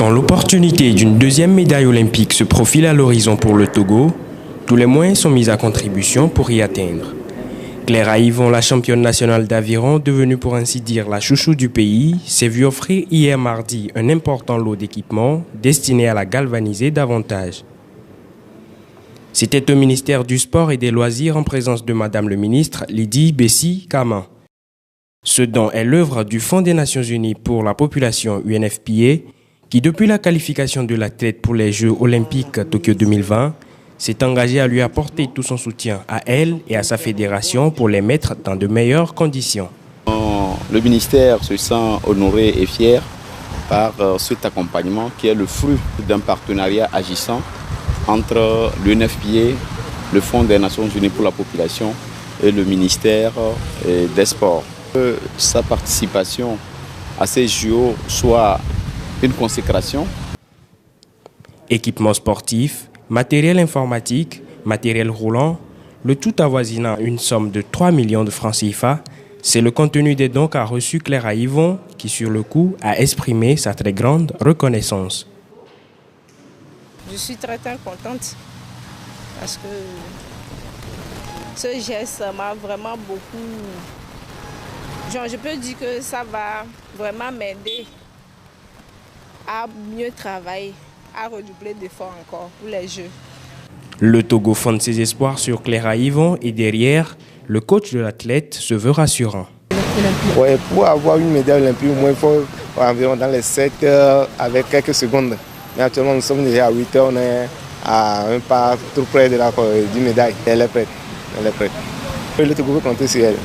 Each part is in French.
Quand l'opportunité d'une deuxième médaille olympique se profile à l'horizon pour le Togo, tous les moyens sont mis à contribution pour y atteindre. Clara Yvon, la championne nationale d'aviron, devenue pour ainsi dire la chouchou du pays, s'est vue offrir hier mardi un important lot d'équipements destiné à la galvaniser davantage. C'était au ministère du Sport et des Loisirs en présence de Madame le ministre Lydie Bessi-Kama. Ce don est l'œuvre du Fonds des Nations Unies pour la population UNFPA qui, depuis la qualification de l'athlète pour les Jeux olympiques Tokyo 2020, s'est engagé à lui apporter tout son soutien à elle et à sa fédération pour les mettre dans de meilleures conditions. Le ministère se sent honoré et fier par cet accompagnement qui est le fruit d'un partenariat agissant entre l'UNFPA, le Fonds des Nations Unies pour la population et le ministère des Sports. Que sa participation à ces JO soit une consécration. Équipements sportifs, matériel informatique, matériel roulant, le tout avoisinant une somme de 3 millions de francs CFA, c'est le contenu des dons qu'a reçu Clara Yvon qui sur le coup a exprimé sa très grande reconnaissance. Je suis très contente parce que ce geste m'a vraiment beaucoup... je peux dire que ça va vraiment m'aider à mieux travailler, à redoubler d'efforts encore pour les Jeux. Le Togo fonde ses espoirs sur Clara Yvon et derrière, le coach de l'athlète se veut rassurant. Ouais, pour avoir une médaille olympique, au moins il faut environ dans les 7 heures avec quelques secondes. Mais actuellement nous sommes déjà à 8 heures, on est à un pas tout près de du médaille. Elle est prête. Elle est prête. Le Togo peut compter sur elle.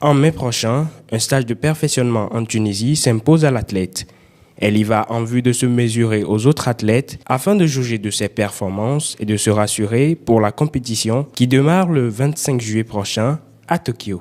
En mai prochain, un stage de perfectionnement en Tunisie s'impose à l'athlète. Elle y va en vue de se mesurer aux autres athlètes afin de juger de ses performances et de se rassurer pour la compétition qui démarre le 25 juillet prochain à Tokyo.